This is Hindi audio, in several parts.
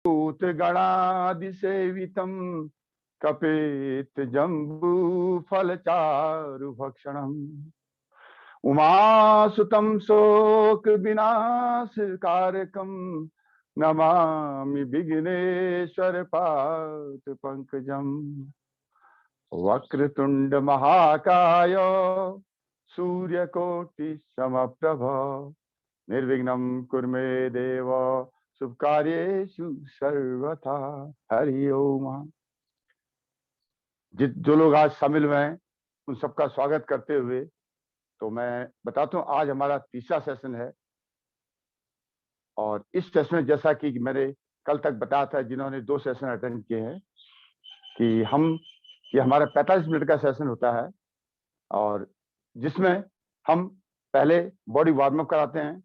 भूतगणादिसेवितं कपेत जम्बू फलचारुभक्षणम् उमासुतं शोक विनाशकारकं नमामि विघ्नेश्वर पाद पंकजम् वक्रतुंड महाकाय सूर्यकोटि समप्रभ निर्विघ्नं कुरु मे देव शुभ कार्येषु सर्वथा। हरि ओम। जो लोग आज शामिल हुए हैं उन सबका स्वागत करते हुए तो मैं बताता हूँ आज हमारा तीसरा सेशन है। और इस सेशन में जैसा कि मैंने कल तक बताया था, जिन्होंने 2 सेशन अटेंड किए हैं, कि ये हमारा 45 मिनट का सेशन होता है और जिसमें हम पहले बॉडी वार्म अप कराते हैं,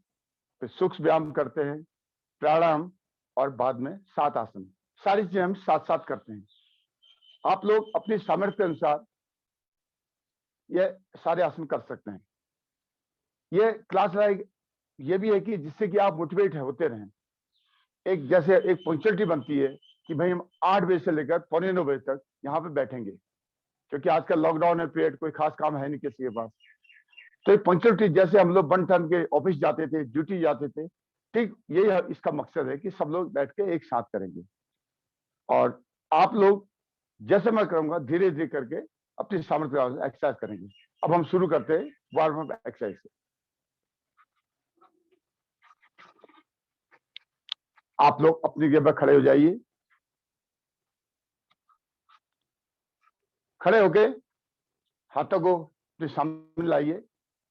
फिर सूक्ष्म व्यायाम करते हैं, प्राणायाम और बाद में 7 आसन। सारी चीजें हम साथ साथ करते हैं। आप लोग अपनी सामर्थ्य के अनुसार ये सारे आसन कर सकते हैं। ये क्लास लाइक ये भी है कि जिससे कि आप मोटिवेट होते रहें। एक जैसे एक पंक्चुअलिटी बनती है कि भाई हम 8 बजे से लेकर 8:45 बजे तक यहाँ पे बैठेंगे, क्योंकि आजकल लॉकडाउन है, पीरियड कोई खास काम है नहीं किसी के पास। तो एक पंक्चुअलिटी, जैसे हम लोग बन ठन के ऑफिस जाते थे, ड्यूटी जाते थे, ठीक यही इसका मकसद है कि सब लोग बैठ के एक साथ करेंगे। और आप लोग जैसे मैं करूंगा धीरे धीरे करके अपनी सामर्थ्य एक्सरसाइज करेंगे। अब हम शुरू करते हैं वार्म अप एक्सरसाइज से। आप लोग अपनी जगह पर खड़े हो जाइए। खड़े होके हाथों को अपने सामने लाइए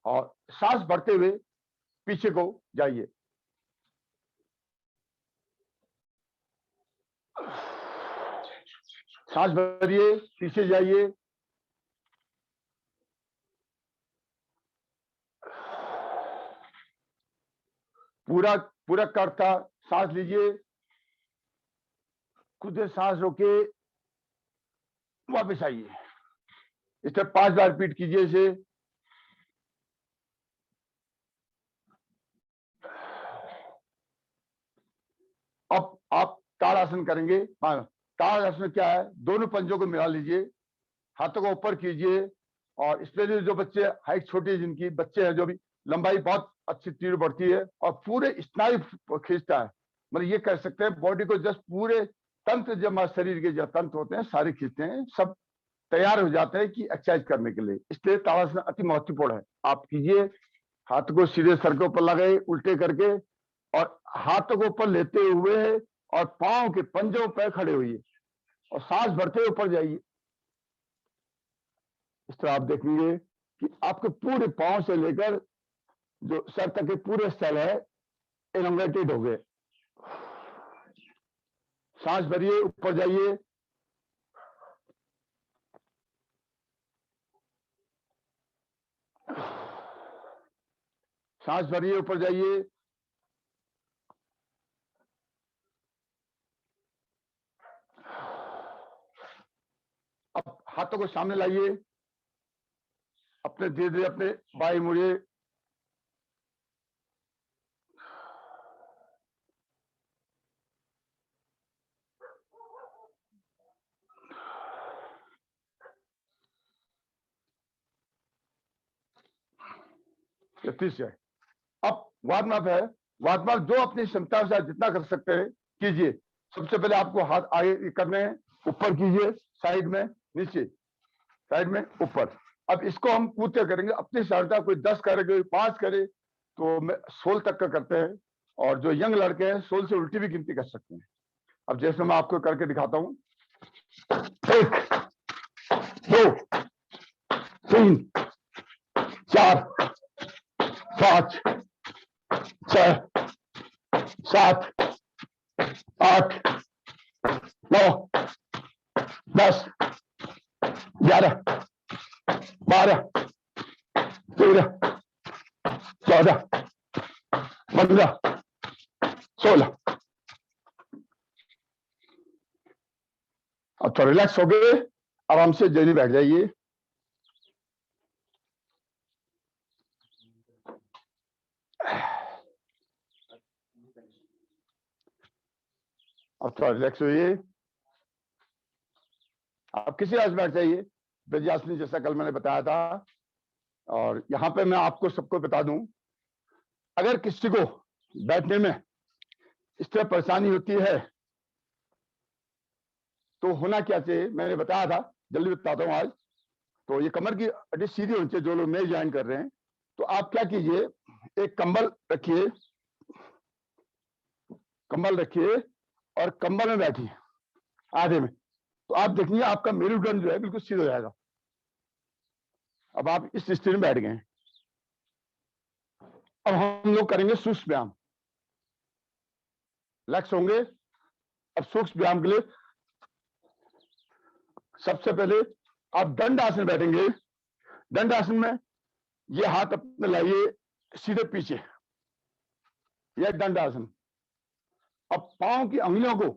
और सांस भरते हुए पीछे को जाइए। सांस भरिए, पीछे जाइए। पूरा पूरा करता सांस लीजिए, खुद से सांस रोके वापस आइए। इसे 5 बार रिपीट कीजिए। इसे अब आप ताड़ासन करेंगे। हाँ, ताड़ासन क्या है? दोनों पंजों को मिला लीजिए, हाथों को ऊपर कीजिए और स्पेशली जो बच्चे हाइट छोटी है, जिनकी बच्चे हैं, जो भी लंबाई बहुत अच्छी तीव्र बढ़ती है और पूरे स्नायु खींचता है, मतलब ये कह सकते हैं बॉडी को जस्ट पूरे तंत्र, जब हमारे शरीर के जो तंत्र होते हैं सारे खींचते हैं, सब तैयार हो जाते हैं कि एक्सरसाइज करने के लिए। इसलिए ताड़ासन अति महत्वपूर्ण है। आप कीजिए। हाथ को सीधे सर के ऊपर लगाए उल्टे करके और हाथों को ऊपर लेते हुए और पांव के पंजों पर खड़े होइए और सांस भरते हुए ऊपर जाइए। इस तरह आप देखेंगे कि आपके पूरे पांव से लेकर जो सर तक के पूरे स्थल है एलोंगेटेड हो गए। सांस भरिए, ऊपर जाइए। सांस भरिए, ऊपर जाइए। अब हाथों को सामने लाइए, अपने धीरे धीरे अपने बाएं मुड़िए। तीस है। अब वार्म अप है। वार्म अप जो अपनी क्षमता से जितना कर सकते हैं कीजिए। सबसे पहले आपको हाथ आगे करने हैं, ऊपर कीजिए, साइड में, नीचे, साइड में, ऊपर। अब इसको हम कूदते करेंगे अपनी क्षमता। कोई 10 करे, कोई 5 करे, तो 16 तक का करते हैं। और जो यंग लड़के हैं 16 से उल्टी भी गिनती कर सकते हैं। अब जैसे मैं आपको करके दिखाता हूं। 1 2 3 4 5 6 7 8 9 10 11 12 13 14 15 16। अब थोड़ा रिलैक्स हो गए, आराम से जल्दी बैठ जाइए। अब आप थोड़ा रिलैक्स होइए। आप किसी आसन बैठ जाइए, वज्रासन जैसा कल मैंने बताया था। और यहाँ पे मैं आपको सबको बता दूं, अगर किसी को बैठने में इस तरह परेशानी होती है तो होना क्या चाहिए, मैंने बताया था, जल्दी बताता हूँ आज। तो ये कमर की हड्डी सीधी होनी चाहिए जो लोग नए ज्वाइन कर रहे हैं। तो आप क्या कीजिए, एक कंबल रखिए, कंबल रखिए और कंबल में बैठिए आधे में। तो आप देखिए आपका मेरुदंड जो है बिल्कुल सीधा हो जाएगा। अब आप इस स्थिति में बैठ गए। अब हम लोग करेंगे सूक्ष्म व्यायाम, रिलैक्स होंगे। अब सूक्ष्म व्यायाम के लिए सबसे पहले आप दंड आसन बैठेंगे। दंड आसन में ये हाथ अपने लाइए सीधे पीछे, यह दंड आसन। अब पांव की अंगुलियों को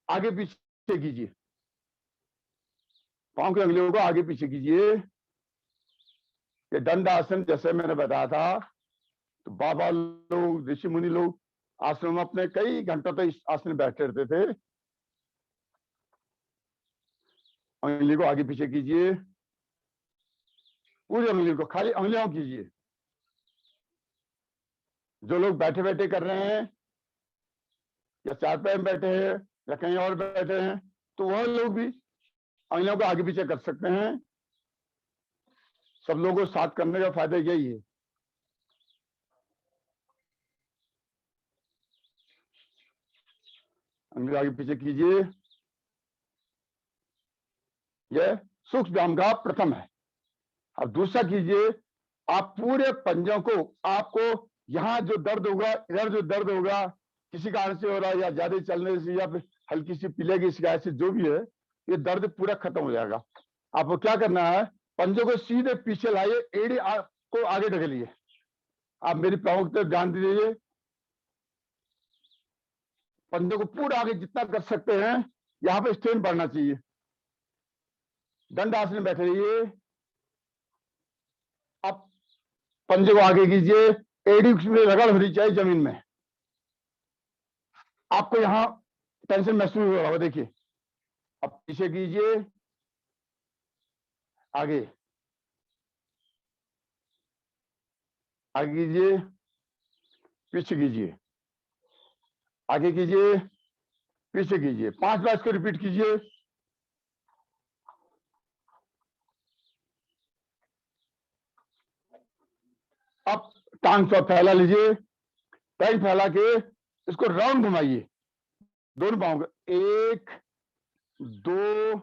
आगे पीछे कीजिए, पांव की अंगुलियों को आगे पीछे कीजिए। ये दंड आसन जैसे मैंने बताया था, तो बाबा लोग, ऋषि मुनि लोग आश्रम में अपने कई घंटों तक इस आसन में बैठे रहते थे। अंगुली को आगे पीछे कीजिए, पूरी अंगुली को, खाली अंगुलियों कीजिए। जो लोग बैठे बैठे कर रहे हैं या चारपाई में बैठे हैं या कहीं और बैठे हैं, तो वह लोग भी अंगुलियों को आगे पीछे कर सकते हैं। सब लोगों को साथ करने का फायदा यही है। अंगुली आगे पीछे कीजिए। यह सूक्ष्म व्यायाम का प्रथम है। अब दूसरा कीजिए, आप पूरे पंजों को, आपको यहाँ जो दर्द होगा, इधर जो दर्द होगा, किसी कारण से हो रहा है या ज्यादा चलने से या फिर हल्की सी पीले की शिकायत से, जो भी है, ये दर्द पूरा खत्म हो जाएगा। आपको क्या करना है, पंजों को सीधे पीछे लाइए, एड़ी को आगे ढकेलिए। आप मेरी पाँव की तरफ ध्यान दीजिए। पंजों को पूरा आगे जितना कर सकते हैं, यहाँ पे स्ट्रेन बढ़ना चाहिए। दंड आसन में बैठे रहिए। अब पंजे को आगे कीजिए, एड़ी में रगड़ होनी चाहिए जमीन में। आपको यहां टेंशन महसूस हो रहा होगा, देखिए। अब पीछे कीजिए, आगे आगे कीजिए, पीछे कीजिए, आगे कीजिए, पीछे कीजिए। 5 बार इसको रिपीट कीजिए। अब टांग को फैला लीजिए, टांग फैला के इसको राउंड घुमाइए दोनों पांव को। 1 2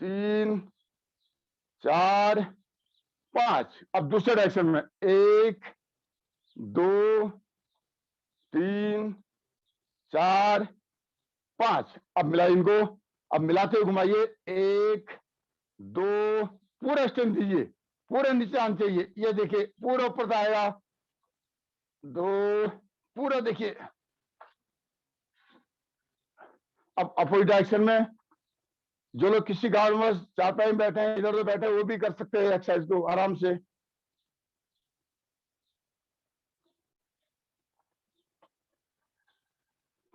3 4 5। अब दूसरे डायरेक्शन में 1 2 3 4 5। अब मिलाइए इनको। अब मिलाते हुए घुमाइए, 1 2, पूरा स्ट्रेंथ दीजिए, पूरे नीचे आना चाहिए। ये देखिए पूरा ऊपर आएगा। 2, पूरा देखिए। अब अपोजिट डायरेक्शन में जो लोग किसी गांव में चारपाई में बैठे हैं, इधर उधर बैठे हैं, वो भी कर सकते हैं एक्सरसाइज को आराम से।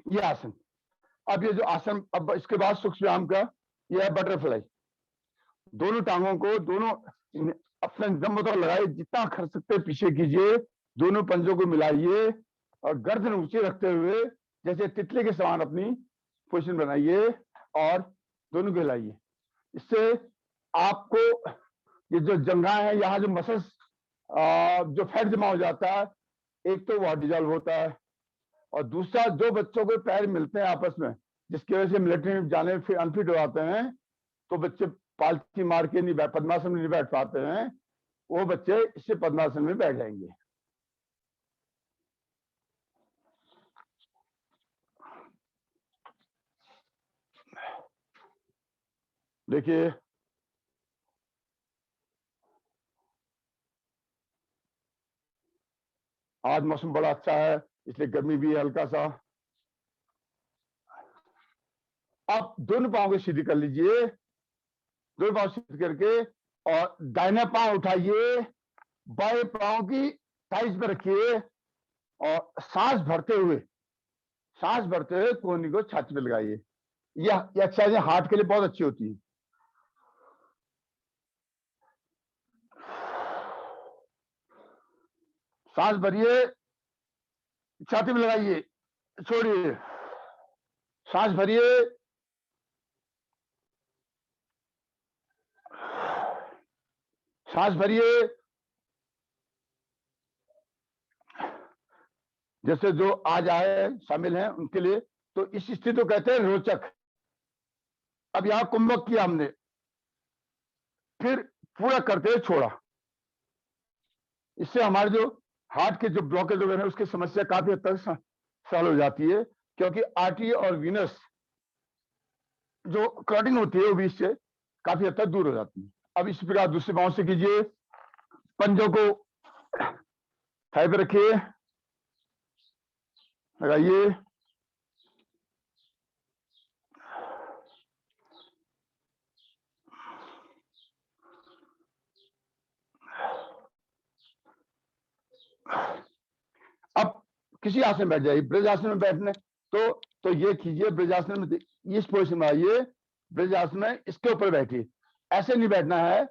ये आसन। अब ये जो आसन, अब इसके बाद सूक्ष्म व्यायाम का ये है बटरफ्लाई। दोनों टांगों को, दोनों अपने दम पर लगाइए, जितना कर सकते पीछे कीजिए। दोनों पंजों को मिलाइए और गर्दन ऊंची रखते हुए जैसे तितली के समान अपनी पोजीशन बनाइए और दोनों को हिलाइए। इससे आपको ये जो जंघाएं हैं, यहाँ जो मसल्स, जो फैट जमा हो जाता है, एक तो वो डिजॉल्व होता है, और दूसरा जो बच्चों को पैर मिलते हैं आपस में, जिसकी वजह से मिलिट्री में जाने फिर अनफिट हो जाते हैं, तो बच्चे पालथी मार के नहीं पद्मासन में नहीं बैठ पाते हैं, वो बच्चे इससे पद्मासन में बैठ जाएंगे। देखिए आज मौसम बड़ा अच्छा है, इसलिए गर्मी भी है हल्का सा। आप दोनों पांव को सीधी कर लीजिए, दोनों पांव सीधी करके, और दाहिना पांव उठाइए, बाएं पांव की थाइस पर रखिए और सांस भरते हुए सांस भरते हुए कोहनी को छाती पे लगाइए। यह एक्सरसाइज हार्ट के लिए बहुत अच्छी होती है। सांस भरिए, छाती पे लगाइए, छोड़िए, सांस भरिए, सांस भरिए। जैसे जो आज आए शामिल हैं उनके लिए तो इस स्थिति को कहते हैं रोचक। अब यहां कुंभक किया हमने, फिर पूरा करते हुए छोड़ा। इससे हमारे जो हार्ट के जो ब्लॉकेज वगैरह है उसकी समस्या काफी हद तक सॉल्व हो जाती है, क्योंकि आर्टरी और वीनस जो क्लॉटिंग होती है वो बीच से काफी हद तक दूर हो जाती है। अब इस प्रकार दूसरी बाहों से कीजिए। पंजों को थाई पे रखिए, लगाइए, अब किसी आसन में बैठ जाइए। ब्रज आसन में बैठने तो ये कीजिए, ब्रज आसन में इस पोजिशन में आइए, ब्रज आसन में इसके ऊपर बैठिए। ऐसे नहीं बैठना है,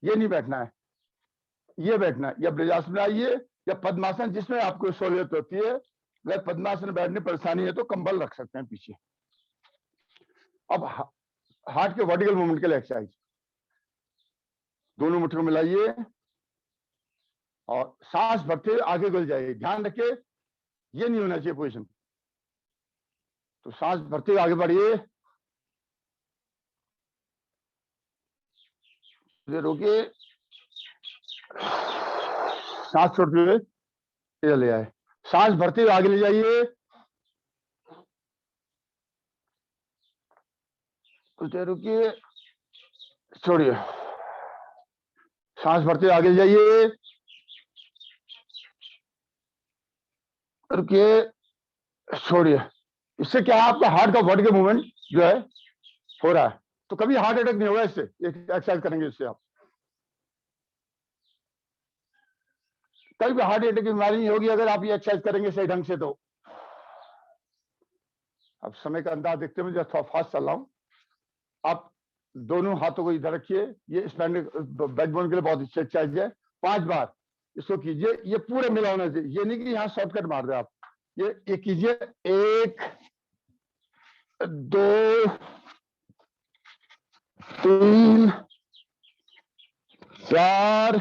ये नहीं बैठना है, ये बैठना है। या ब्रज आसन में आइए या पद्मासन, जिसमें आपको सहूलियत होती है। अगर पद्मासन में बैठने परेशानी है तो कंबल रख सकते हैं पीछे। अब हार्ट के वर्टिकल मूवमेंट के लिए एक्सरसाइज, दोनों मुट्ठियों को मिलाइए और सांस भरते हुए आगे बढ़ जाइए। ध्यान रखिए ये नहीं होना चाहिए पोजीशन। तो सांस भरते हुए आगे बढ़िए, रोकिए, सांस छोड़ते हुए इधर ले आए। सांस भरते हुए आगे ले जाइए, कुछ देर रुकिए, छोड़िए, सांस भरते हुए आगे ले जाइए, रुकिए, छोड़िए। इससे क्या है, आपका हार्ट का वर्टिकल मूवमेंट जो है हो रहा है। तो कभी हार्ट अटैक नहीं होगा इससे, एक्सरसाइज करेंगे इससे आप। कभी भी हार्ट अटैक की बीमारी नहीं होगी अगर आप ये एक्सरसाइज करेंगे सही ढंग से। तो अब समय का अंदाज देखते हुए थोड़ा फास्ट चल रहा हूं। आप दोनों हाथों को इधर रखिए। ये स्पैंडिक बैकबोन के लिए बहुत अच्छी एक्सरसाइज है। 5 बार इसको कीजिए। ये पूरे मिला होना चाहिए, ये नहीं कि यहाँ शॉर्टकट मार दे आप। ये कीजिए, 1 2 3 4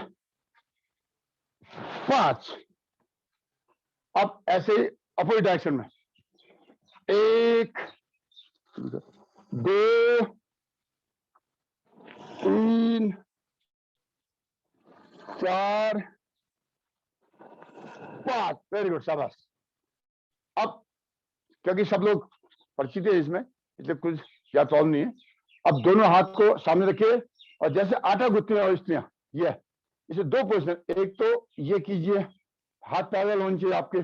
5। अब ऐसे अपोजिट डायरेक्शन में 1 2 3 4 5। वेरी गुड, शाबाश। अब क्योंकि सब लोग परिचित है इसमें, इसलिए कुछ या प्रॉब्लम नहीं है। अब दोनों हाथ को सामने रखिए और जैसे आटा गूंथते हैं स्त्रियां, ये इसे 2 पोजीशन। एक तो ये कीजिए, हाथ पैरल होने चाहिए आपके,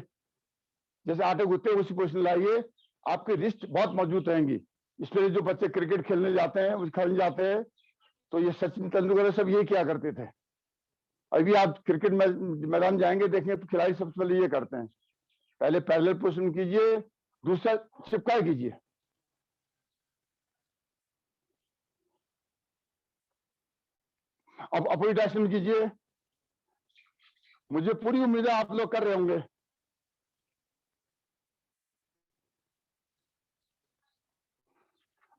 जैसे आटे गूंथते हैं उसी पोजीशन लाइए। आपके रिस्ट बहुत मजबूत रहेंगी। इसलिए जो बच्चे क्रिकेट खेलने जाते हैं, खेलने जाते हैं, तो ये सचिन तेंदुलकर सब ये क्या करते थे। अभी आप क्रिकेट मैदान जाएंगे देखेंगे तो खिलाड़ी सबसे पहले ये करते हैं, पहले पैरेलल पोजीशन कीजिए, दूसरा चिपका कीजिए। अब अपोजिट डायरेक्शन में कीजिए। मुझे पूरी उम्मीद है आप लोग कर रहे होंगे।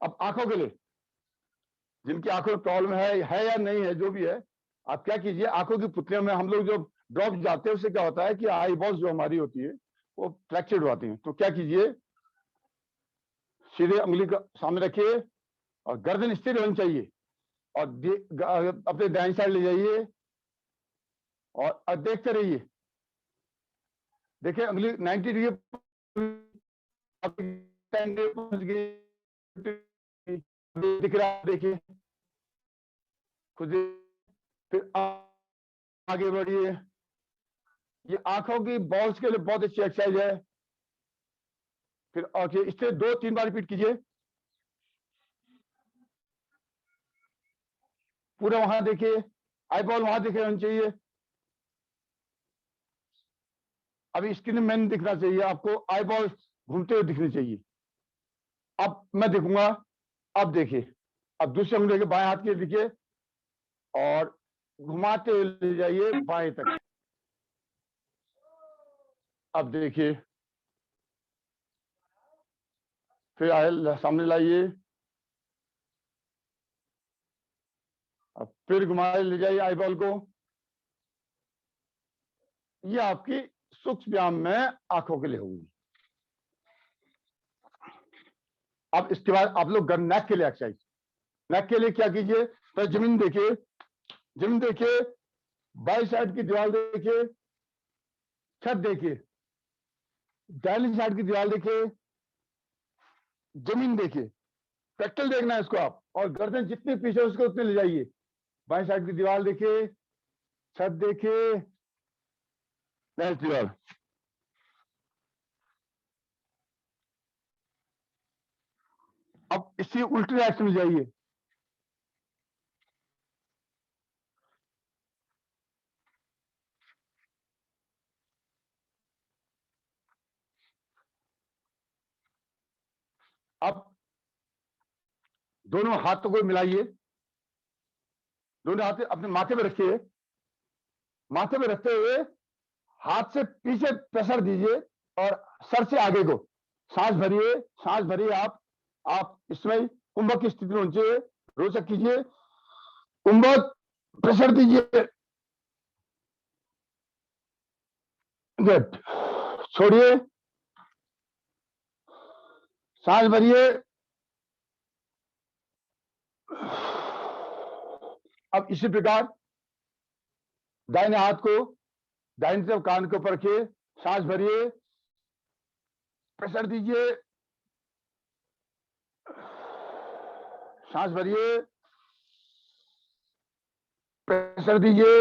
अब आंखों के लिए, जिनकी आंखों में प्रॉब्लम है या नहीं है, जो भी है, आप क्या कीजिए, आंखों की पुतलियों में हम लोग जो ड्रॉप जाते हैं उससे क्या होता है कि आई बॉल्स जो हमारी होती है वो फ्रैक्चर्ड होती हैं। तो क्या कीजिए, सीधे उंगली का सामने रखिए और गर्दन स्थिर होनी चाहिए और अपने दाईं साइड ले जाइए और देखते रहिए। देखिए उंगली 90 डिग्री पहुंच गई, दिख रहा है, देखिए खुद। फिर आगे बढ़िए। ये आंखों की बॉल्स के लिए बहुत अच्छी एक्सरसाइज है। फिर और इससे 2-3 बार रिपीट कीजिए। पूरा वहां देखिए, आई बॉल वहां दिखे होनी चाहिए। अभी स्क्रीन में नहीं दिखना चाहिए आपको, आई बॉल घूमते हुए दिखनी चाहिए। अब मैं देखूंगा, अब देखिए, अब दूसरे उंगली के बाएं हाथ के देखिए और घुमाते हुए ले जाइए बाएं तक। अब देखिए, फिर आए सामने लाइए, अब फिर घुमाए ले जाइए आईबॉल को। ये आपकी सूक्ष्म व्यायाम में आंखों के लिए होगी। अब इसके बाद आप लोग नेक के लिए एक्सरसाइज, नेक के लिए क्या कीजिए, तो जमीन देखिए, जमीन देखिए, बाई साइड की दीवार देखिए, छत देखिए, दाहिनी साइड की दीवार देखिए, जमीन देखिए, प्रैक्टिकल देखना है इसको आप, और गर्दन जितने पीछे उसको उतने ले जाइए। बाई साइड की दीवार देखिए, छत देखिए, दाहिनी दीवार। अब इसी उल्टे डायरेक्शन में जाइए, अब दोनों हाथों को मिलाइए, दोनों हाथ अपने माथे पे रखिए, माथे पे रखते हुए हाथ से पीछे प्रेशर दीजिए और सर से आगे को सांस भरिए, सांस भरिए। आप इसमें कुंभक की स्थिति में पहुंचिए, रोचक कीजिए, कुंभक, प्रेशर दीजिए, गुड, छोड़िए, सांस भरिए। अब इसी प्रकार दाहिने हाथ को दाहिनी तरफ कान के ऊपर रखिए, सांस भरिए, प्रेशर दीजिए, सांस भरिए, प्रेशर दीजिए।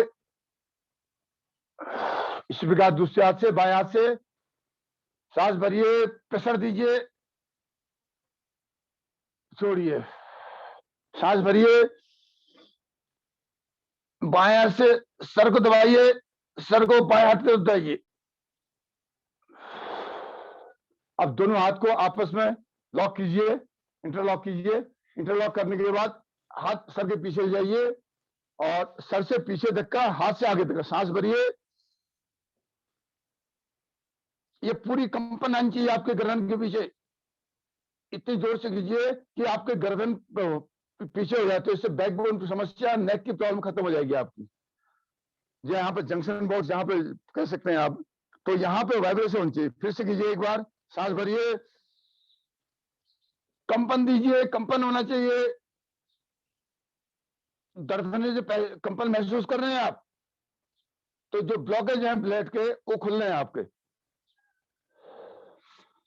इसी प्रकार दूसरे हाथ से, बाएं हाथ से सांस भरिए, प्रेशर दीजिए, छोड़िए, सांस भरिए, बाएं हाथ से सर को दबाइए, सर को बाएं हाथ से दबाइए। अब दोनों हाथ को आपस में लॉक कीजिए, इंटरलॉक कीजिए। इंटरलॉक करने के बाद हाथ सर के पीछे ले जाइए और सर से पीछे तक का, हाथ से आगे तक का, सांस भरिए। ये पूरी कंपन आनी चाहिए आपके गर्दन के पीछे, इतनी जोर से कीजिए कि आपके गर्दन पीछे हो जाए, तो इससे बैकबोन की समस्या, नेक की प्रॉब्लम खत्म हो जाएगी आपकी। जो यहाँ पे जंक्शन बॉक्स जहाँ पे कह सकते हैं आप, तो यहाँ पे वाइब्रेशन होनी चाहिए। फिर से कीजिए एक बार, सांस भरिए, कंपन दीजिए, कंपन होना चाहिए। धड़कने से कंपन महसूस कर रहे हैं आप, तो जो ब्लॉकेज है ब्लड के वो खुल रहे हैं आपके।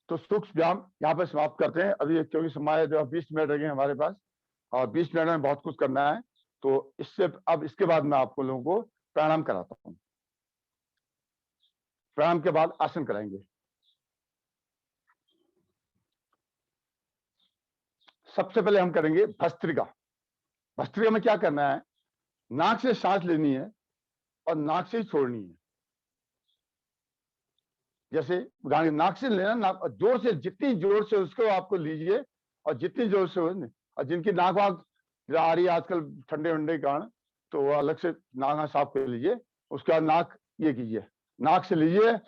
तो सूक्ष्म व्यायाम यहाँ पे समाप्त करते हैं अभी, क्योंकि समय जो 20 मिनट रह गए हमारे पास, और 20 मिनट में बहुत कुछ करना है। तो इससे अब इसके बाद मैं आपको लोगों को प्राणायाम कराता हूँ। प्राणायाम के बाद आसन कराएंगे। सबसे पहले हम करेंगे भस्त्रिका। भस्त्रिका में क्या करना है, नाक से सांस लेनी है और नाक से ही छोड़नी है। जैसे उदाहरण, नाक से लेना, नाक जोर से, जितनी जोर से उसको आपको लीजिए, और जितनी जोर से, और जिनकी नाक वाक आ रही है आजकल ठंडे वंडे के कारण, तो वो अलग से नाक साफ कर लीजिए। उसके बाद नाक ये कीजिए, नाक से लीजिए,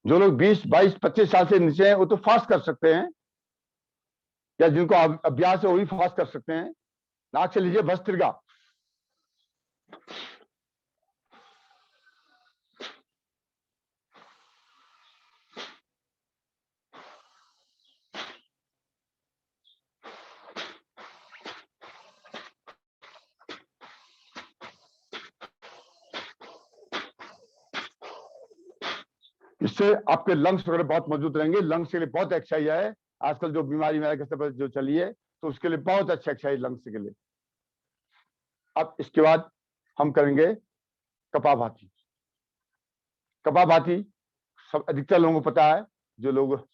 जो लोग 20, 22, 25 साल से नीचे हैं वो तो फास्ट कर सकते हैं, या जिनको अभ्यास है वो भी फास्ट कर सकते हैं। नाक से लीजिए भस्त्रिका। इससे आपके लंग्स वगैरह बहुत मजबूत रहेंगे। लंग्स के लिए बहुत एक्सरसाइज है आजकल, जो बीमारी मेरा जो चली है, तो उसके लिए बहुत अच्छा एक्सरसाइज लंग्स के लिए। अब इसके बाद हम करेंगे कपालभाति। कपालभाति सब अधिकतर लोगों को पता है, जो लोग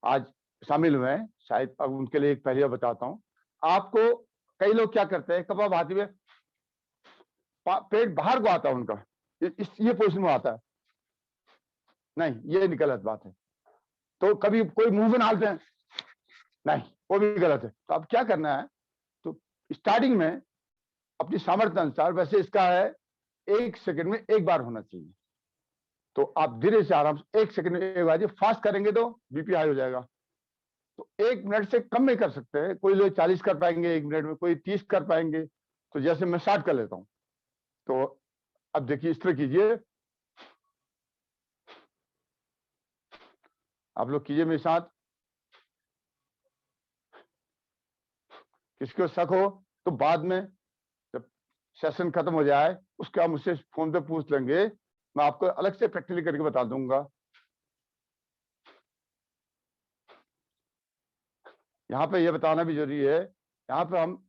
आज शामिल हुए हैं शायद, अब उनके लिए एक पहले बताता हूं आपको। कई लोग क्या करते हैं कपालभाति में, पेट बाहर को आता है उनका, ये पोजिशन में आता है, नहीं ये गलत बात है। तो कभी कोई मुंह में डालते हैं, नहीं वो भी गलत है। तो अब क्या करना है, तो स्टार्टिंग में अपनी सामर्थ्य अनुसार, वैसे इसका है 1 सेकंड में एक बार होना चाहिए, तो आप धीरे से आराम से 1 सेकंड में एक बार, फास्ट करेंगे तो बीपी हाई हो जाएगा। तो 1 मिनट से कम में कर सकते हैं, कोई लोग 40 कर पाएंगे 1 मिनट में, कोई 30 कर पाएंगे। तो जैसे मैं 60 कर लेता हूं, तो अब देखिए इस तरह कीजिए, आप लोग कीजिए मेरे साथ। किसको शक हो तो बाद में जब सेशन खत्म हो जाए उसके आप मुझसे फोन पे पूछ लेंगे, मैं आपको अलग से प्रैक्टिकली करके बता दूंगा। यहाँ पे ये बताना भी जरूरी है, यहाँ पे हम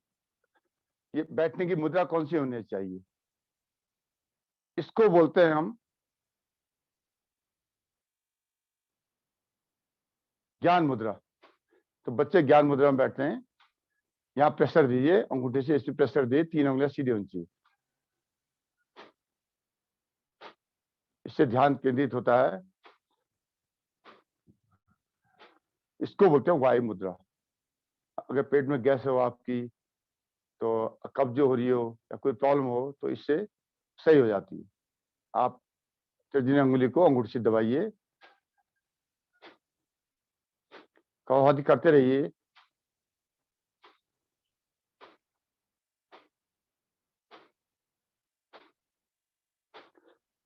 ये बैठने की मुद्रा कौन सी होनी चाहिए, इसको बोलते हैं हम ज्ञान मुद्रा। तो बच्चे ज्ञान मुद्रा में बैठते हैं, यहाँ प्रेशर दीजिए, अंगूठे से इस प्रेशर दिए, 3 उंगलियां सीधे होनी चाहिए, इससे ध्यान केंद्रित होता है। इसको बोलते हैं वायु मुद्रा। अगर पेट में गैस हो आपकी, तो कब्ज हो रही हो या कोई प्रॉब्लम हो, तो इससे सही हो जाती है। आप तर्जनी अंगुली को अंगूठे से दबाइए, कपालभाति करते रहिए।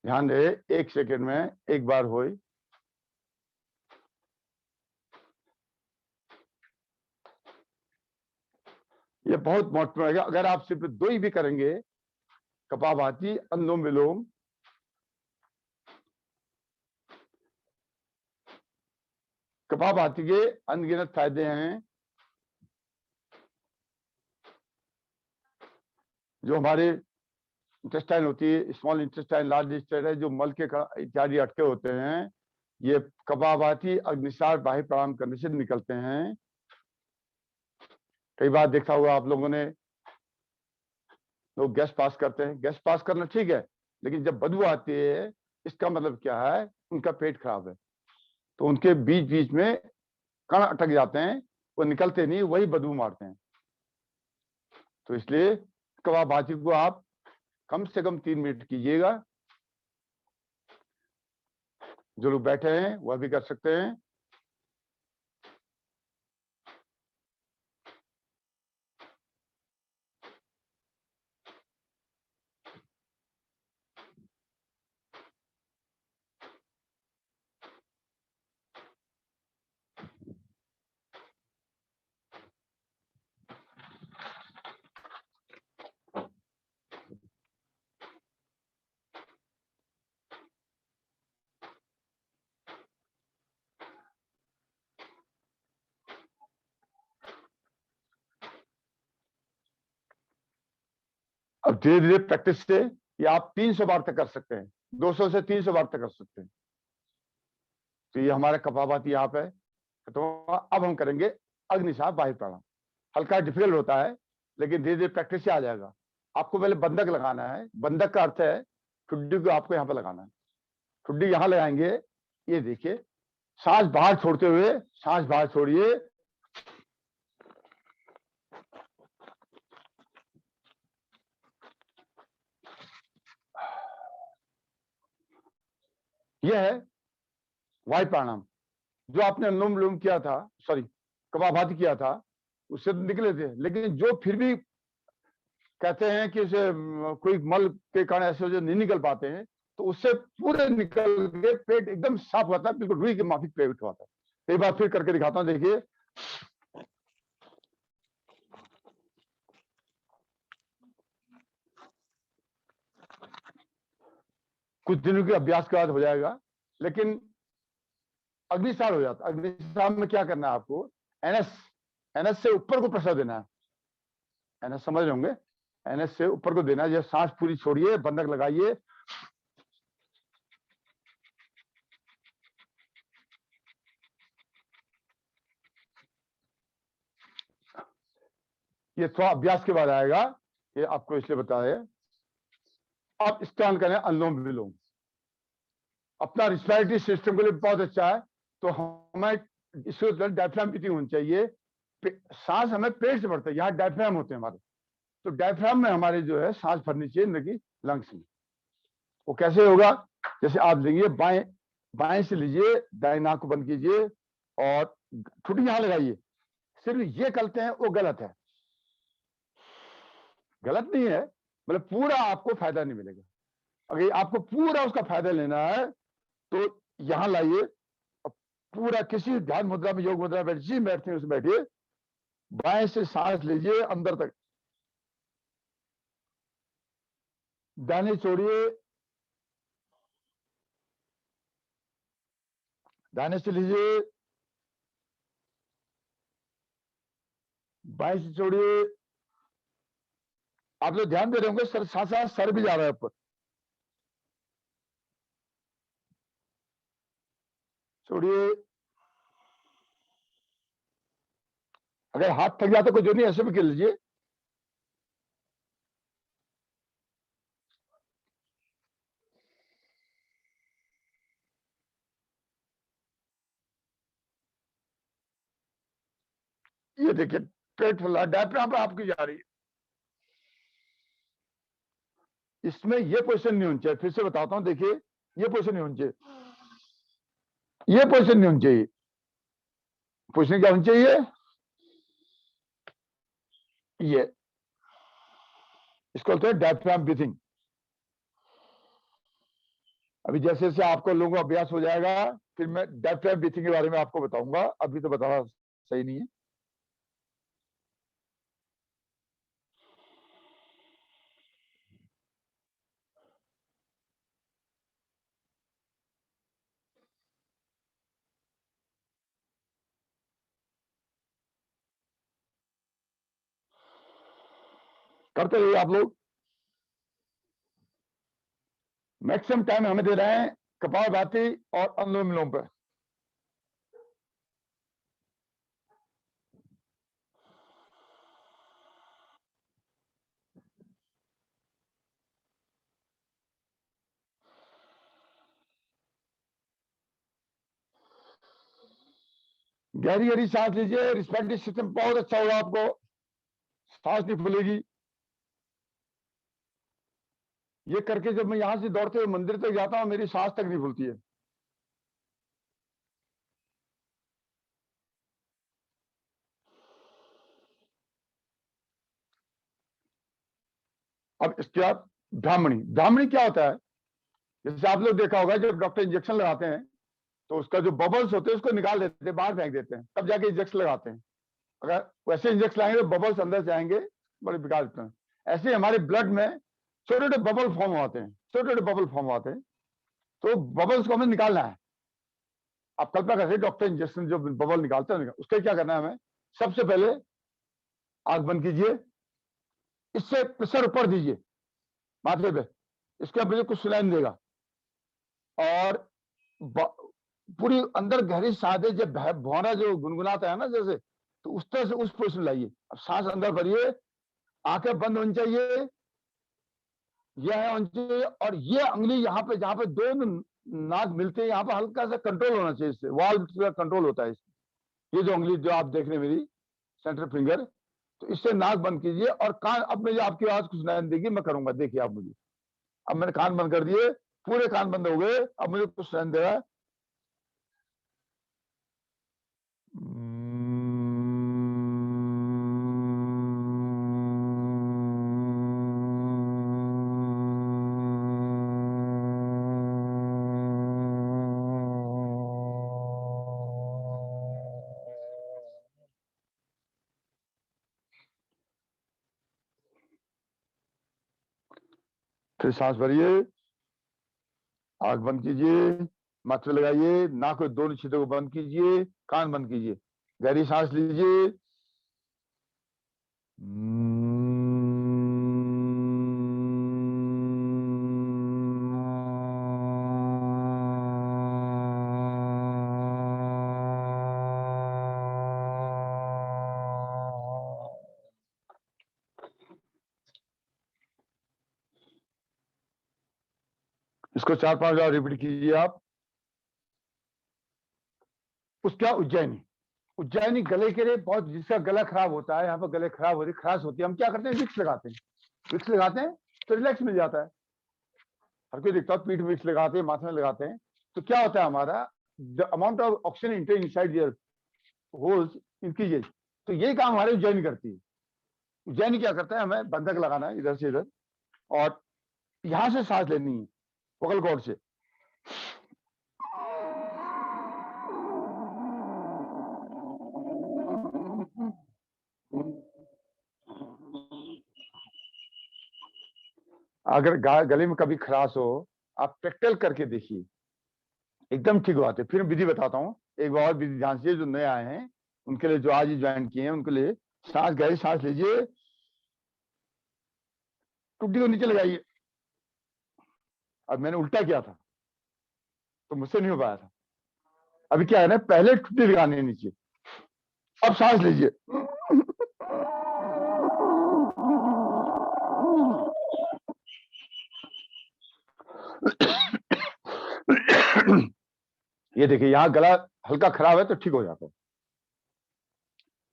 ध्यान रहे 1 सेकंड में एक बार हो। ये बहुत महत्वपूर्ण है। अगर आप सिर्फ 2 ही भी करेंगे, कपालभाति, अनुलोम विलोम, कपालभाति के अनगिनत फायदे हैं। जो हमारे इंटेस्टाइन होती है, स्मॉल इंटेस्टाइन, लार्ज इंटेस्टाइन है, जो मल के इत्यादि अटके होते हैं, ये कपालभाति अग्निसार बाह्य प्राणायाम करने से निकलते हैं। कई बार देखा होगा आप लोगों ने, लोग गैस पास करते हैं, गैस पास करना ठीक है, लेकिन जब बदबू आती है इसका मतलब क्या है, उनका पेट खराब है। तो उनके बीच बीच में कण अटक जाते हैं, वो निकलते नहीं, वही बदबू मारते हैं। तो इसलिए कपालभाति को आप कम से कम 3 मिनट कीजिएगा। जो लोग बैठे हैं वह भी कर सकते हैं। अब धीरे धीरे प्रैक्टिस से ये आप 300 बार तक कर सकते हैं, 200 से 300 बार तक कर सकते हैं। तो ये हमारा कपालभाति यहाँ पे। तो अब हम करेंगे अग्निसार बाह्य प्राणायाम। हल्का डिफिकल्ट होता है, लेकिन धीरे धीरे प्रैक्टिस से आ जाएगा। आपको पहले बंधक लगाना है। बंधक का अर्थ है ठुड्डी को आपको यहाँ पे लगाना है। ठुड्डी यहाँ लगाएंगे, ये देखिए, सांस बाहर छोड़ते हुए, सांस बाहर छोड़िए, यह है वायु प्राणायाम। जो आपने अनुलोम विलोम किया था, सॉरी कपालभाति किया था, उससे तो निकले थे, लेकिन जो फिर भी कहते हैं कि उसे कोई मल के कारण ऐसे जो नहीं निकल पाते हैं, तो उससे पूरे निकल के पेट एकदम साफ होता है, बिल्कुल रुई के माफिक पेट होता है। एक बार फिर करके दिखाता हूं, देखिए। कुछ दिनों के अभ्यास के बाद हो जाएगा, लेकिन अग्निसार हो जाता। अग्निसार में क्या करना है आपको, एनएस, एनएस से ऊपर को प्रेशर देना है। एनएस समझ रहे होंगे, एनएस से ऊपर को देना है। जब सांस पूरी छोड़िए, बंधक लगाइए, ये थोड़ा अभ्यास के बाद आएगा, ये आपको इसलिए बताया। अब स्टैंड करें अनुलोम विलोम, अपना रिस्पिरेटरी सिस्टम के लिए बहुत अच्छा है। तो हमें इसको डायफ्राम ब्रीथिंग होनी चाहिए। सांस हमें पेट से बढ़ता है, यहाँ डायफ्राम होते हैं हमारे, तो डायफ्राम में हमारे जो है सांस भरनी चाहिए, न कि लंग्स में। वो कैसे होगा? जैसे आप लेंगे बाएं बाएं से लीजिए, दाएं नाक को बंद कीजिए और ठुटी यहां लगाइए। सिर्फ ये करते हैं वो गलत है, गलत नहीं है, मतलब पूरा आपको फायदा नहीं मिलेगा। अगर आपको पूरा उसका फायदा लेना है तो यहां लाइए, पूरा किसी ध्यान मुद्रा में, योग मुद्रा में जिस बैठते हैं उसमें बैठिए, बाएं से सांस लीजिए अंदर तक, दाने छोड़िए, दाने से लीजिए, बाएं से छोड़िए। आप लोग ध्यान दे रहे होंगे सर, साथ साथ सर भी जा रहा है ऊपर, छोड़िए। अगर हाथ थक जाता कोई जो नहीं, ऐसे भी कर लीजिए। ये देखिए पेट फुला, डायफ्राम पे आपकी जा रही है। इसमें ये पोजीशन नहीं होनी चाहिए, फिर से बताता हूं, देखिए ये पोजीशन नहीं होनी चाहिए, ये पोजीशन नहीं होनी चाहिए। पोजीशन क्या होनी चाहिए? ये, इसको बोलते हैं डायफ्राम ब्रीथिंग। अभी जैसे जैसे आपको लोगों का अभ्यास हो जाएगा, फिर मैं डायफ्राम ब्रीथिंग के बारे में आपको बताऊंगा, अभी तो बताना सही नहीं है। करते रहिए आप लोग। मैक्सिमम टाइम हमें दे रहे हैं कपालभाति और अनुलोम विलोम पर। गहरी गहरी सांस लीजिए, रिस्पिरेटरी सिस्टम बहुत अच्छा होगा, आपको सांस नहीं फूलेगी। ये करके जब मैं यहां से दौड़ते हुए मंदिर तक जाता हूं, मेरी सांस तक नहीं फूलती है। अब इसके बाद ब्राह्मणी। ब्राह्मणी क्या होता है? जैसे आप लोग देखा होगा, जब डॉक्टर इंजेक्शन लगाते हैं तो उसका जो बबल्स होते हैं उसको निकाल देते हैं, बाहर फेंक देते हैं, तब जाके इंजेक्शन लगाते हैं। अगर वैसे इंजेक्शन लगाएंगे तो बबल्स अंदर जाएंगे, बड़े बेकार होते हैं। ऐसे हमारे ब्लड में छोटे छोटे बबल फॉर्म होते हैं, छोटे छोटे बबल फॉर्म होते हैं, तो बबल्स को हमें निकालना है। आप कल्पना करिए, डॉक्टर इंजेक्शन जो बबल निकालते हैं उसके क्या करना है हमें? सबसे पहले आंख बंद कीजिए, इससे प्रेशर ऊपर दीजिए माथे पे, इसके मुझे कुछ सुनाई नहीं देगा। और पूरी अंदर गहरी सांस है, जब भौरा जो गुनगुनाता है ना जैसे, तो उस तरह से उस पोजिशन लाइए। अब सांस अंदर भरिए, आंखें बंद होनी चाहिए, यह होनी चाहिए, और ये अंगली यहाँ पे, जहाँ पे दो नाक मिलते हैं, यहाँ पे हल्का सा कंट्रोल होना चाहिए, इससे वाल्व का कंट्रोल होता है इससे। ये जो अंगली जो आप देख रहे हैं मेरी सेंटर फिंगर, तो इससे नाक बंद कीजिए और कान। अब मुझे आपकी आवाज कुछ सुनाई देगी, मैं करूंगा, देखिए आप मुझे। अब मैंने कान बंद कर दिए, पूरे कान बंद हो गए, अब मुझे कुछ सुनाई दे रहा है। फिर सांस भरिए, आंख बंद कीजिए, माथे लगाइए, नाक के दोनों छेदों को बंद कीजिए, कान बंद कीजिए, गहरी सांस लीजिए। इसको 4-5 बार रिपीट कीजिए आप। उसका उज्जैनी, उज्जैनी गले के लिए बहुत, जिसका गला खराब होता है, यहाँ पर गले खराब होती है, खराश होती है, हम क्या करते हैं, विक्स लगाते हैं। विक्स लगाते हैं तो रिलैक्स मिल जाता है। हर कोई देखता है पीठ विक्स लगाते हैं, माथे में लगाते हैं, तो क्या होता है, हमारा the amount of oxygen intake inside their holes increases. तो यही काम हमारे उज्जैनी करती है। उज्जैनी क्या करता है, हमें बंधक लगाना है इधर से इधर, और यहां से सांस लेनी है वोकल कॉर्ड से। अगर गले में कभी खराश हो, आप प्रैक्टिकल करके देखिए, एकदम ठीक बात है। फिर विधि बताता हूँ, एक बार विधि ध्यान से, जो नए आए हैं उनके लिए, जो आज ही ज्वाइन किए हैं उनके लिए। सांस गहरी सांस लीजिए, टुड्डी को नीचे लगाइए। अब मैंने उल्टा किया था तो मुझसे नहीं हो पाया था। अभी क्या है ना, पहले टुड्डी लगानी है नीचे, अब सांस लीजिए। ये देखिए, यहाँ गला हल्का खराब है तो ठीक हो जाता है।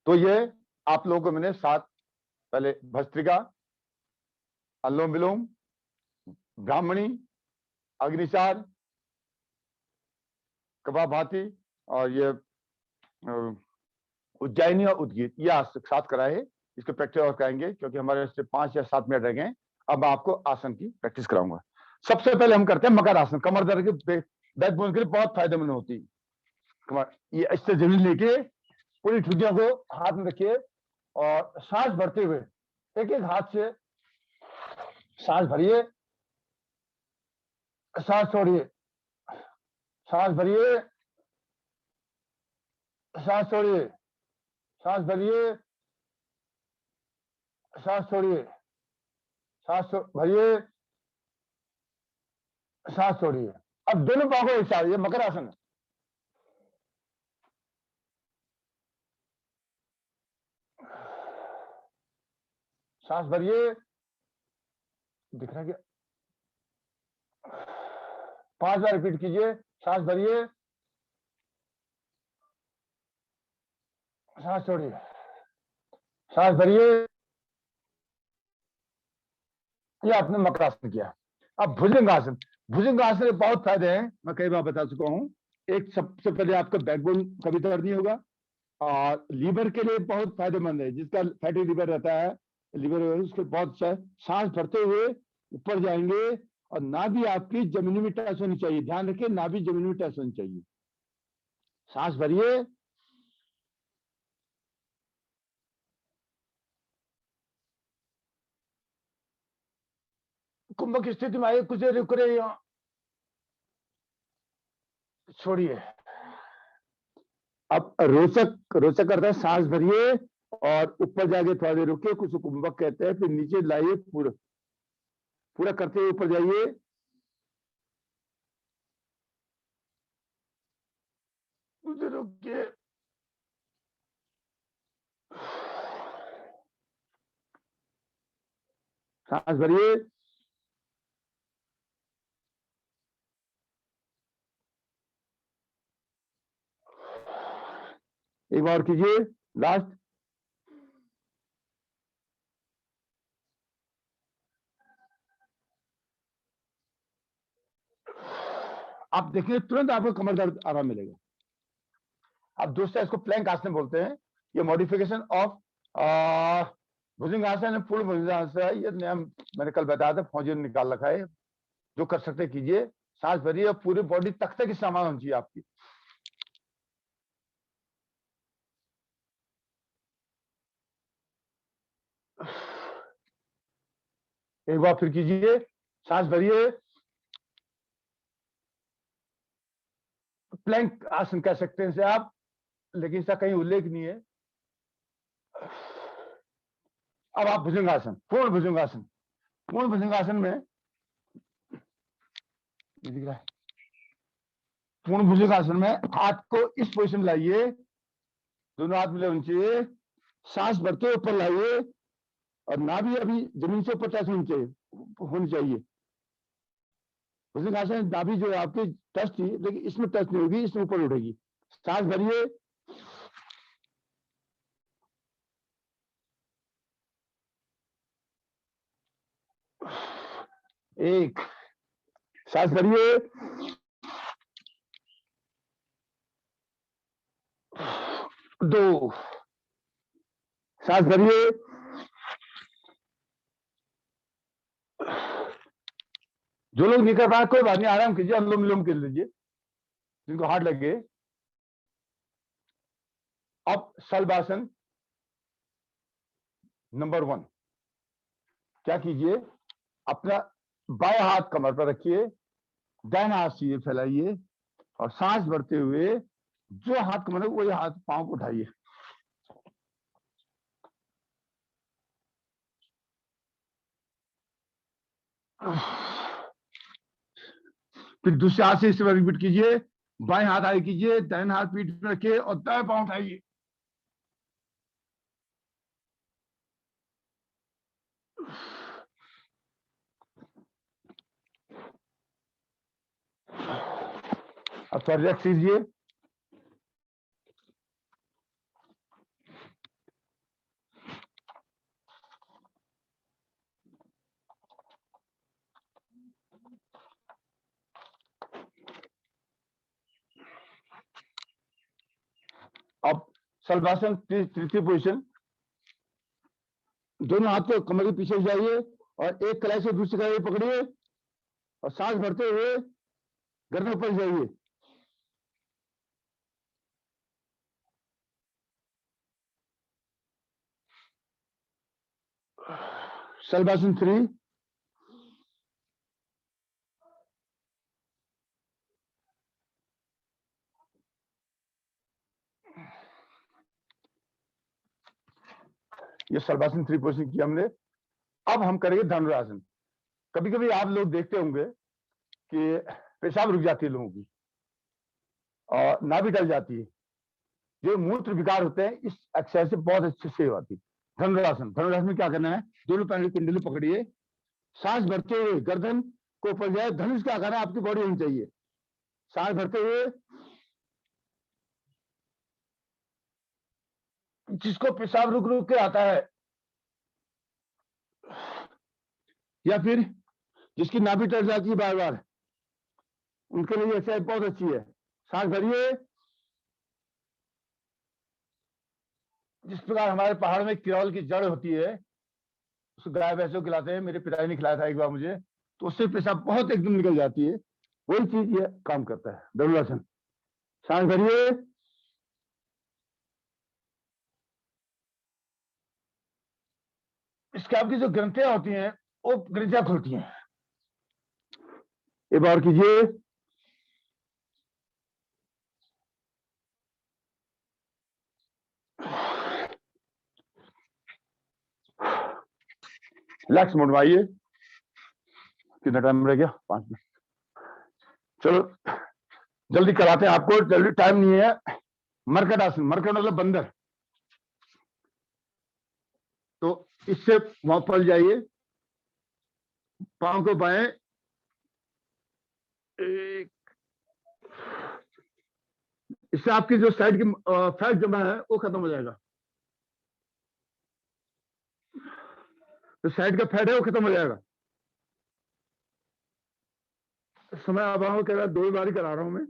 तो ये आप लोगों को मैंने 7, पहले भस्त्रिका, अनुलोम विलोम, ब्राह्मणी, अग्निचार, कपालभाति, और ये उज्जैनी और उद्गीत, ये साथ कराए। इसको प्रैक्टिस और कराएंगे क्योंकि हमारे से 5 या 7 मिनट रह गए। अब मैं आपको आसन की प्रैक्टिस कराऊंगा। सबसे पहले हम करते हैं मकर आसन। कमर दर्द के बैकबोन के लिए बहुत फायदेमंद होती है कमर। ये इससे जमीन लेके पूरी ठुड्डियों को हाथ में रखिए और सांस भरते हुए एक एक हाथ से सांस भरिए, सांस छोड़िए, सांस भरिए, सांस छोड़िए, सांस भरिए, सांस छोड़िए, सांस भरिए, सांस छोड़िए। अब दोनों पाँव को एक साथ, ये मकर आसन है। सांस भरिए, दिख रहा है क्या? 5 बार रिपीट कीजिए। सांस भरिए, सांस छोड़िए, सांस भरिए। ये आपने मकर आसन किया। अब भुजंगासन। भुजंगासन में बहुत फायदे हैं, मैं कई बार बता चुका हूं। एक, सबसे पहले आपका बैकबोन कभी दर्द नहीं होगा, और लीवर के लिए बहुत फायदेमंद है। जिसका फैटी लीवर रहता है, लीवर उसके बहुत सांस भरते हुए ऊपर जाएंगे, और नाभि आपकी जमीनी में टच होनी चाहिए। ध्यान रखिए, नाभि जमीनी में टच होनी चाहिए। सांस भरिए, कुंभ की स्थिति में आइए, कुछ देर रुक रहे, छोड़िए। अब रोचक रोचक करता है, सांस भरिए और ऊपर जाके थोड़ा देर रुकिए, कुछ कुंभक कहते हैं, फिर नीचे लाइए, पूरा पूरा करते हुए ऊपर जाइए, कुछ देर रुकिए, सांस भरिए, एक बार कीजिए, लास्ट। आप देखिए, तुरंत आपको कमर दर्द आराम मिलेगा। अब दूसरा, इसको प्लैंक आसन बोलते हैं। ये मॉडिफिकेशन ऑफ भुजंगासन है, पूर्ण भुजंगासन है। ये नया मैंने कल बताया था, फौजी ने निकाल रखा है। जो कर सकते कीजिए, सांस भरिए और पूरी बॉडी तख्ते की सामान होनी चाहिए आपकी। एक बार फिर कीजिए, सांस भरिए। प्लैंक आसन कह सकते हैं इसे आप, लेकिन इसका कहीं उल्लेख नहीं है। अब आप भुजंगासन, पूर्ण भुजंगासन। पूर्ण भुजंगासन में दिख रहा है, पूर्ण भुजंगासन में हाथ को इस पोजीशन में लाइए, दोनों हाथ मिले होने चाहिए। सांस भरते ऊपर लाइए, और नाभि अभी जमीन से ऊपर टच होनी चाहिए। भुजंगासन नाभि जो है आपकी टच थी, लेकिन इसमें टच नहीं होगी, इसमें ऊपर उठेगी। सांस भरिए, एक, सांस भरिए, दो, सांस भरिए, जो लोग नहीं कर पाए कोई बात नहीं, आराम कीजिए, अनुलोम विलोम कर लीजिए जिनको हार्ड लगे। अब शलभासन नंबर 1, क्या कीजिए, अपना बाएं हाथ कमर पर रखिए, दाहिना हाथ सीधे फैलाइए और सांस भरते हुए जो हाथ कमर है वही हाथ पांव को उठाइए। फिर दूसरे हाथ से इस बार रिपीट कीजिए, बाएं हाथ आगे कीजिए, दाहिना हाथ पीठ पर रखिए और दाएं पांव उठाइए। अब थोड़ा रिलैक्स कीजिए। अब शलभासन तृतीय पोजीशन, दोनों हाथ को कमर के पीछे जाइए और एक कलाई से दूसरी कलाई पकड़िए और सांस भरते हुए गर्दन ऊपर जाइए। शलभासन 3, ये शलभासन 3 पोजीशन की हमने। अब हम करेंगे धनुरासन। कभी कभी आप लोग देखते होंगे कि पेशाब रुक जाती है लोगों की और नाभि टल जाती है, जो मूत्र विकार होते हैं इस एक्सरसाइज से बहुत अच्छे से आती है। धनुरासन, धनुरासन में क्या करना है, दोनों पैरों की कुंडली पकड़िए, सांस भरते हुए गर्दन को ऊपर जाए, धनुष का आकार आपकी बॉडी होनी चाहिए। सांस भरते हुए, जिसको पेशाब रुक रुक के आता है या फिर जिसकी नाभि टल जाती है बार बार, उनके लिए एक्सरसाइज बहुत अच्छी है। सांस भरिए। जिस प्रकार हमारे पहाड़ में किरौल की जड़ होती है, उसको गाय भैंसों खिलाते हैं, मेरे पिताजी ने खिलाया था एक बार मुझे, तो उससे पेशाब बहुत एकदम निकल जाती है, वही चीज ये काम करता है धनुरासन। सांस भरिए, इसके आपकी जो ग्रंथियां होती हैं वो ग्रंथियां खुलती हैं। एक बार कीजिए, रिलैक्स मोड में आइए। कितना टाइम रह गया, 5 मिनट। चलो जल्दी कराते हैं आपको, जल्दी टाइम नहीं है। मरकट आसन, मरकट मतलब बंदर, तो इससे वहां पल जाइए, पांव को बाएं, एक, इससे आपकी जो साइड की फैट जमा है वो खत्म हो जाएगा, तो साइड का फैट है वो खत्म हो जाएगा। समय अभाव के बाद 2 बार करा रहा हूं मैं।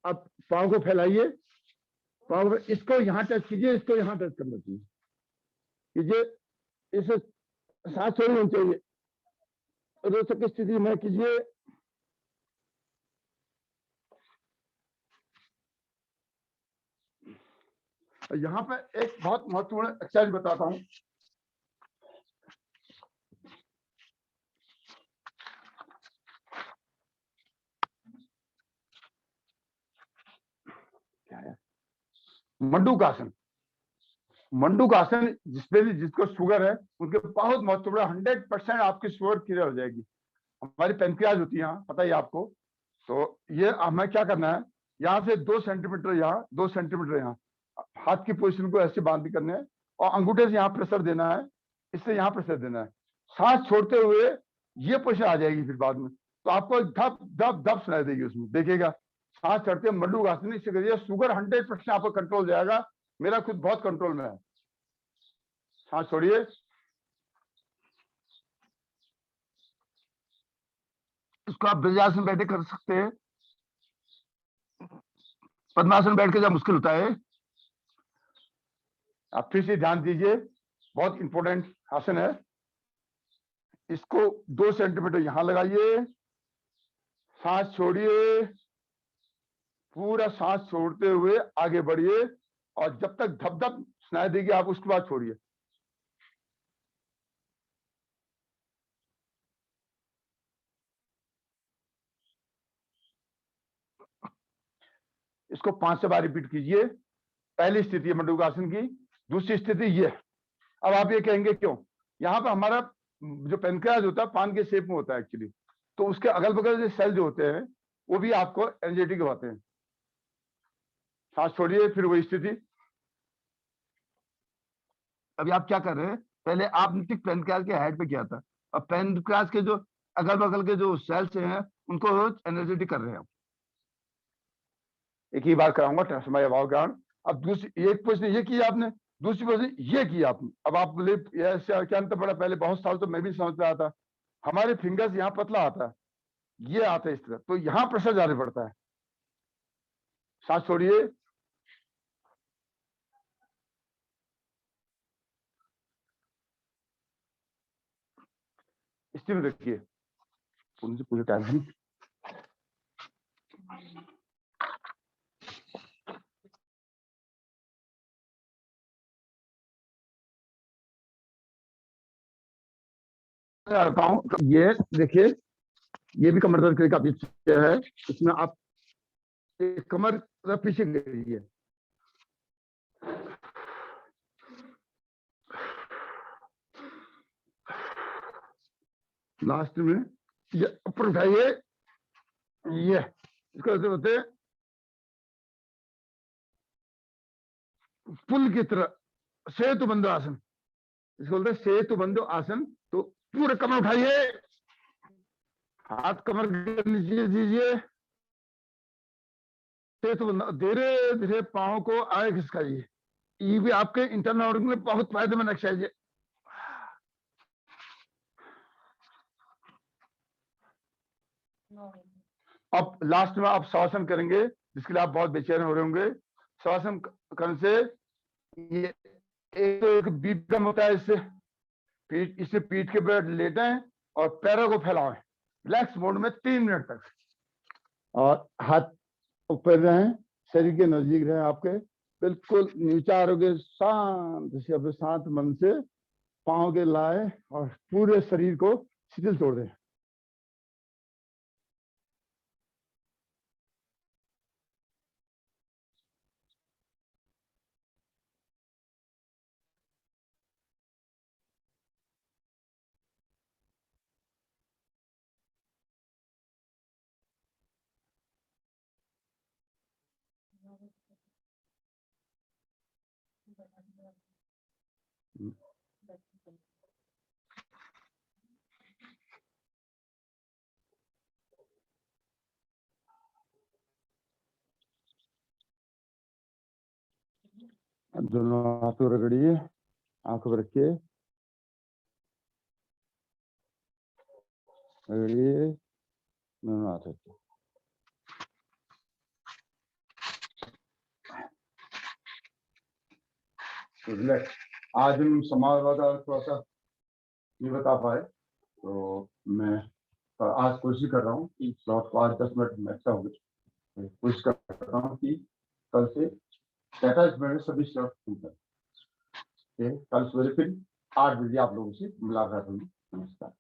अब पांव को फैलाइए, पांव इसको यहां टच कीजिए, इसको यहां टच करना चाहिए, कीजिए, इसे सांस छोड़ी होनी चाहिए, रोचक स्थिति में कीजिए। यहाँ पे एक बहुत महत्वपूर्ण एक्सरसाइज बताता हूं। क्या है, मंडूकासन। मंडूकासन जिसपे भी जिसको शुगर है उनके बहुत महत्वपूर्ण, 100% आपकी शुगर क्लियर हो जाएगी। हमारी पेनक्रियाज होती है यहाँ, पता ही आपको। तो ये हमें क्या करना है, यहाँ से 2 सेंटीमीटर यहाँ, 2 सेंटीमीटर यहाँ, हाथ की पोजीशन को ऐसे बांध करने है और अंगूठे से यहाँ प्रेशर देना है, इससे यहाँ प्रेशर देना है। सांस छोड़ते हुए ये पोजीशन आ जाएगी फिर बाद में, तो आपको धप धप धप सुनाई देगी उसमें, देखिएगा सांस चढ़ते मंडूकासन इससे करिए, शुगर 100% आपको कंट्रोल जाएगा। मेरा खुद बहुत कंट्रोल में है। सांस छोड़िए, इसको आप ब्रजासन बैठे कर सकते हैं, पद्मासन बैठ के जब मुश्किल होता है। आप फिर से ध्यान दीजिए, बहुत इंपॉर्टेंट आसन है। इसको 2 सेंटीमीटर यहां लगाइए, सांस छोड़िए, पूरा सांस छोड़ते हुए आगे बढ़िए, और जब तक धप धप सुनाई देगी आप उसके बाद छोड़िए। इसको 5 से बार रिपीट कीजिए। पहली स्थिति है मंडूकासन की, दूसरी स्थिति ये। अब आप ये कहेंगे क्यों? यहाँ पर हमारा जो पेनक्रियाज होता है पान के शेप में होता है एक्चुअली, तो उसके अगल बगल जो सेल जो होते हैं वो भी आपको एनर्जेटिक होते हैं। सांस छोड़िए, फिर वही स्थिति। अभी आप क्या कर रहे हैं? पहले आपने पेनक्रियाज के हेड पे किया था, अब पेनक्रियाज के जो अगल बगल के जो सेल्स हैं उनको एनर्जेटिक कर रहे हैं। एक ही बार कराऊंगा समय अभाव कारण। अब दूसरी एक पोजीशन ये की आपने, दूसरी पोजीशन ये की आपने। अब आप बोले क्या अंतर पड़ा? पहले बहुत साल तो मैं भी समझ रहा था, हमारे फिंगर्स यहाँ पतला आता है, ये आता है इस तरह, तो यहाँ प्रेशर ज्यादा पड़ता है। सांस छोड़िए, स्थिर रखिए पूरे टाइम। ये देखिए, ये भी कमर दर्द का पीछे है, इसमें आप कमर पीछे करिए, लास्ट में ये ऊपर उठाइए, ये इसको ऐसे बोलते हैं पुल की तरह, सेतु बंधु आसन, इसको बोलते हैं सेतु बंधु आसन। तो पूरे कमर उठाइए, हाथ कमर के नीचे दीजिए, सेतु बंधु, धीरे धीरे पांव को आगे खिसकाइए। ये भी आपके इंटरनल ऑर्गन में बहुत फायदेमंद एक्सरसाइज है। अब लास्ट में आप शवासन करेंगे, जिसके लिए आप बहुत बेचैन हो रहे होंगे। शवासन करने से ये एक बीप कम होता है, इससे पीठ के ऊपर लेटें और पैरों को फैलाएं रिलैक्स मोड में 3 मिनट तक, और हाथ ऊपर रहें, शरीर के नजदीक रहें, आपके बिल्कुल नीचा रहोगे, शांत से अपने शांत मन से पांव के लाए और पूरे शरीर को शिथिल तोड़ दें। दोनों हाथों रगड़िए, आंखों पर रखिए, रगड़िए दोनों हाथों से। आज हम समाज वाला थोड़ा सा नहीं बता पाए, तो मैं आज कोशिश कर रहा हूँ कि 5-10 मिनट में अच्छा होगी, कोशिश कर रहा हूँ कि कल से 45 मिनट सभी स्लॉट कल सवेरे फिर 8 बजे आप लोगों से मुलाकात होगी। नमस्कार।